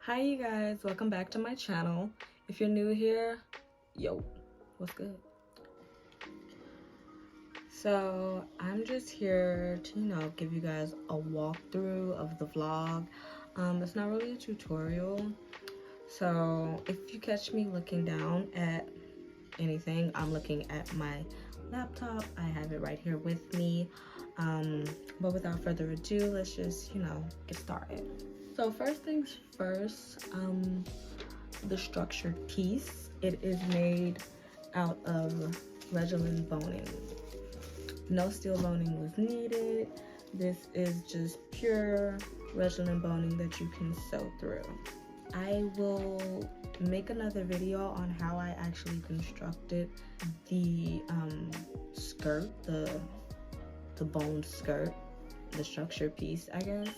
Hi you guys, welcome back to my channel. If you're new here, yo, what's good? So I'm just here to, give you guys a walkthrough of the vlog. It's not really a tutorial, so if you catch me looking down at anything, I'm looking at my laptop. I have it right here with me. But without further ado, let's just, get started. So first things first, the structured piece. It is made out of resin boning. No steel boning was needed. This is just pure resin boning that you can sew through. I will make another video on how I actually constructed the skirt, the boned skirt, the structured piece, I guess.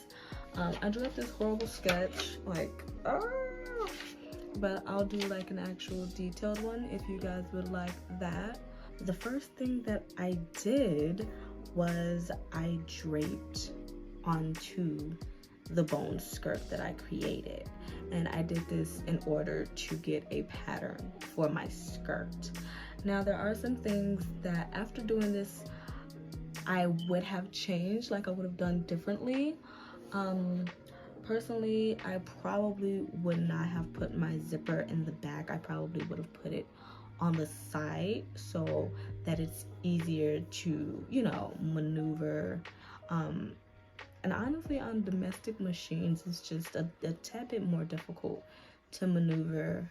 I drew up this horrible sketch, but I'll do like an actual detailed one if you guys would like that. The first thing that I did was I draped onto the bone skirt that I created, and I did this in order to get a pattern for my skirt. Now there are some things that after doing this I would have changed, like I would have done differently. Personally, I probably would not have put my zipper in the back. I probably would have put it on the side so that it's easier to, maneuver. And honestly, on domestic machines, it's just a tad bit more difficult to maneuver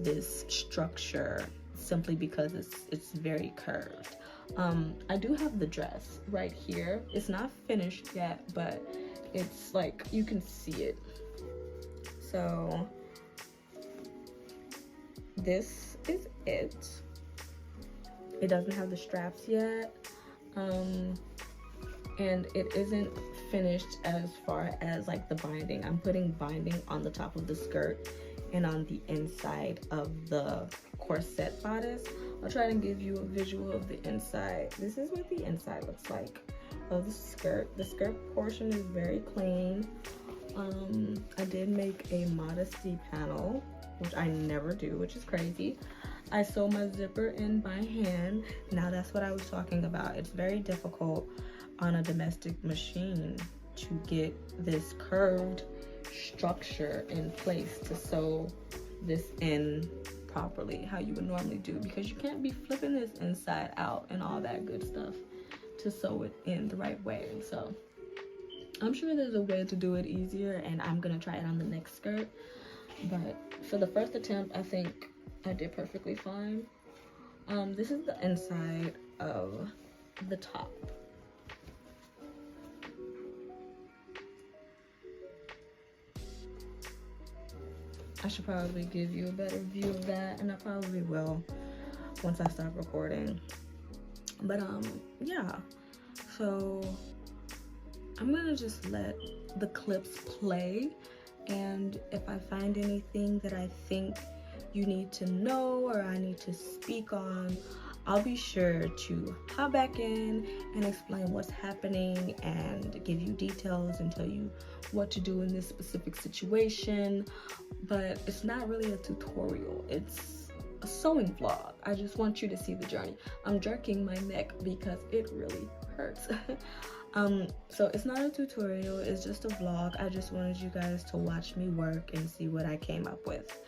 this structure simply because it's very curved. I do have the dress right here. It's not finished yet, but it's like you can see it. So this is it. It doesn't have the straps yet, and it isn't finished as far as like the binding. I'm putting binding on the top of the skirt and on the inside of the corset bodice. I'll try to give you a visual of the inside. This is what the inside looks like of the skirt. The skirt portion is very plain. I did make a modesty panel, which I never do, which is crazy. I sew my zipper in by hand. Now that's what I was talking about. It's very difficult on a domestic machine to get this curved structure in place to sew this in properly how you would normally do, because you can't be flipping this inside out and all that good stuff to sew it in the right way. So I'm sure there's a way to do it easier, and I'm gonna try it on the next skirt. But for the first attempt, I think I did perfectly fine. This is the inside of the top. I should probably give you a better view of that, and I probably will once I stop recording. But yeah, so I'm gonna just let the clips play, and if I find anything that I think you need to know or I need to speak on, I'll be sure to hop back in and explain what's happening and give you details and tell you what to do in this specific situation. But it's not really a tutorial, it's a sewing vlog. I just want you to see the journey. I'm jerking my neck because it really hurts. So it's not a tutorial, it's just a vlog. I just wanted you guys to watch me work and see what I came up with.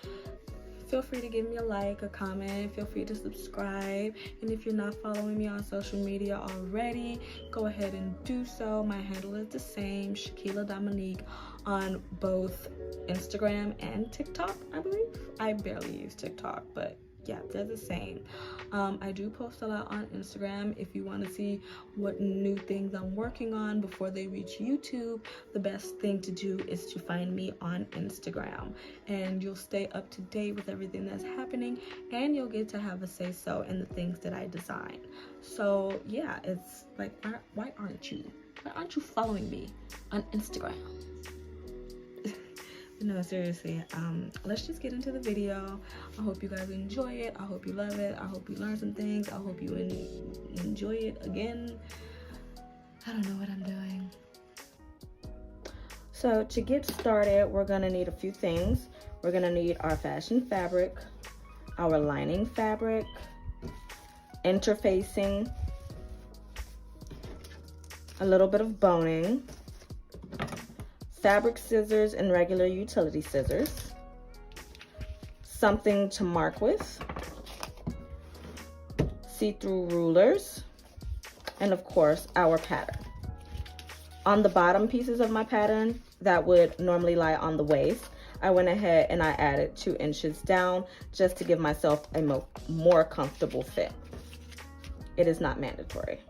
Feel free to give me a like, a comment, feel free to subscribe, and if you're not following me on social media already, go ahead and do so. My handle is the same, Shakeila Domonique, on both Instagram and TikTok, I believe. I barely use TikTok, but yeah, they're the same. I do post a lot on Instagram. If you want to see what new things I'm working on before they reach YouTube, the best thing to do is to find me on Instagram, and you'll stay up to date with everything that's happening, and you'll get to have a say so in the things that I design. So yeah, it's like, why aren't you following me on Instagram? No, no, seriously, let's just get into the video. I hope you guys enjoy it. I hope you love it. I hope you learn some things. I hope you enjoy it again. I don't know what I'm doing. So to get started, we're gonna need a few things. We're gonna need our fashion fabric, our lining fabric, interfacing, a little bit of boning, fabric scissors and regular utility scissors, something to mark with, see-through rulers, and of course our pattern. On the bottom pieces of my pattern that would normally lie on the waist, I went ahead and I added 2 inches down just to give myself a more comfortable fit. It is not mandatory.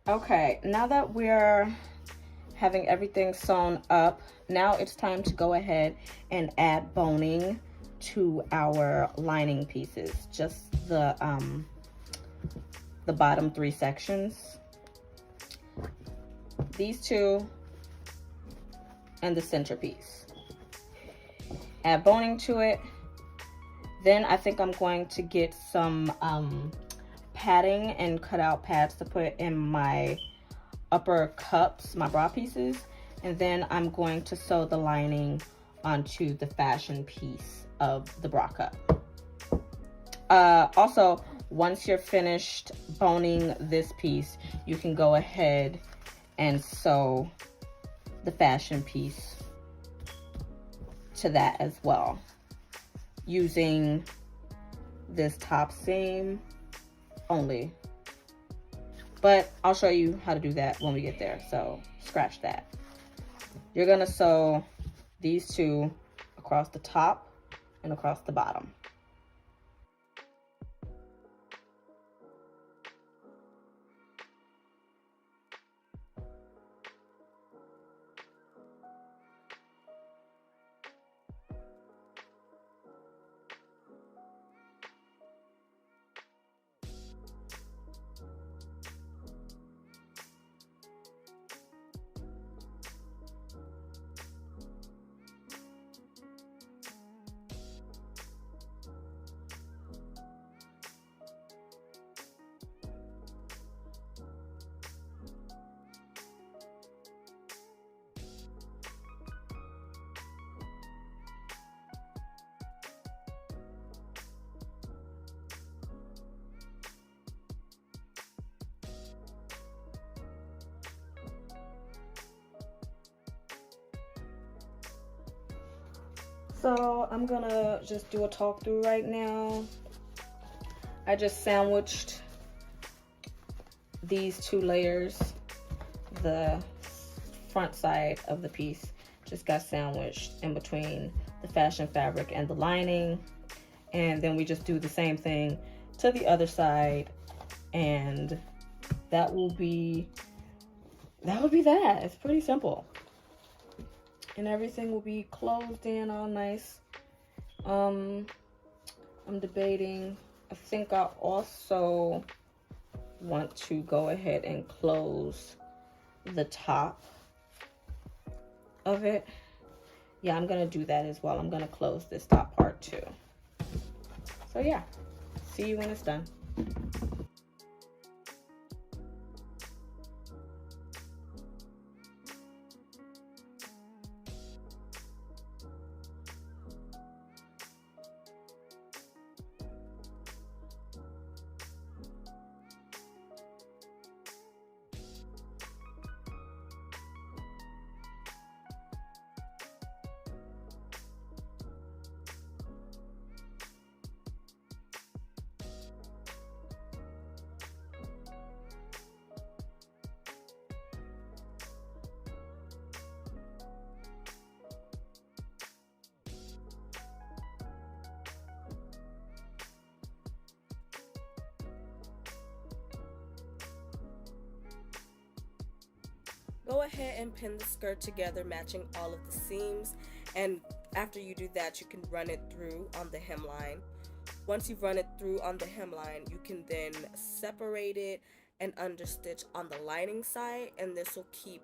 Okay, now that we're having everything sewn up, now it's time to go ahead and add boning to our lining pieces, just the bottom 3 sections. These 2 and the centerpiece. Add boning to it. Then I think I'm going to get some padding and cut out pads to put in my upper cups, my bra pieces, and then I'm going to sew the lining onto the fashion piece of the bra cup. Also, once you're finished boning this piece, you can go ahead and sew the fashion piece to that as well, using this top seam only. But I'll show you how to do that when we get there, so scratch that. You're gonna sew these two across the top and across the bottom. So I'm gonna just do a talk through right now. I just sandwiched these two layers. The front side of the piece just got sandwiched in between the fashion fabric and the lining. And then we just do the same thing to the other side, and that will be that. It's pretty simple. And everything will be closed in all nice. I'm debating. I think I also want to go ahead and close the top of it. Yeah, I'm gonna do that as well. I'm gonna close this top part too. So yeah, see you when it's done. Go ahead and pin the skirt together, matching all of the seams, and after you do that, you can run it through on the hemline. Once you've run it through on the hemline, you can then separate it and understitch on the lining side, and this will keep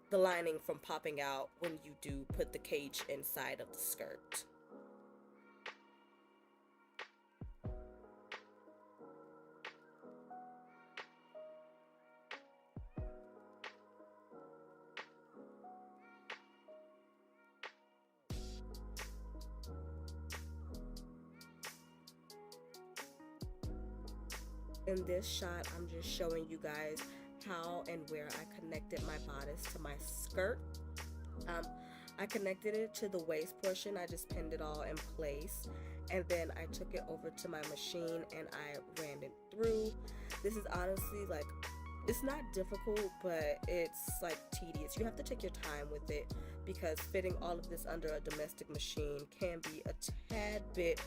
the lining from popping out when you do put the cage inside of the skirt. In this shot, I'm just showing you guys how and where I connected my bodice to my skirt. I connected it to the waist portion. I just pinned it all in place, and then I took it over to my machine and I ran it through. This is honestly like, it's not difficult, but it's like tedious. You have to take your time with it because fitting all of this under a domestic machine can be a tad bit,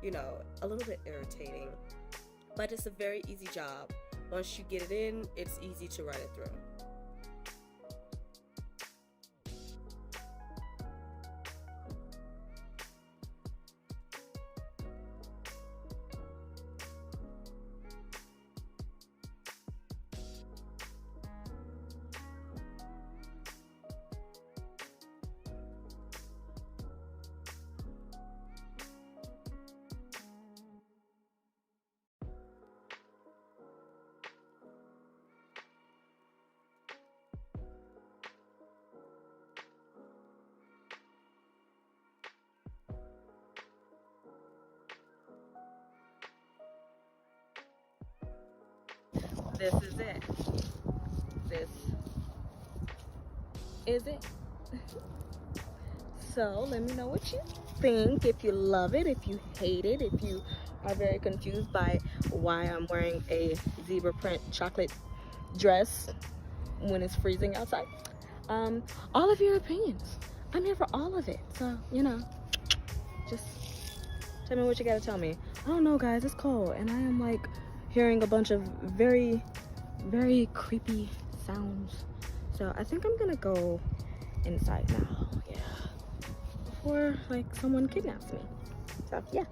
a little bit irritating. But it's a very easy job. Once you get it in, it's easy to run it through. this is it. This is it. So let me know what you think, if you love it, if you hate it, if you are very confused by why I'm wearing a zebra print chocolate dress when it's freezing outside. All of your opinions. I'm here for all of it. So, you know, just tell me what you gotta tell me. I don't know, guys, it's cold and I am like hearing a bunch of very, very creepy sounds. So I think I'm gonna go inside now, yeah, before like someone kidnaps me. So yeah.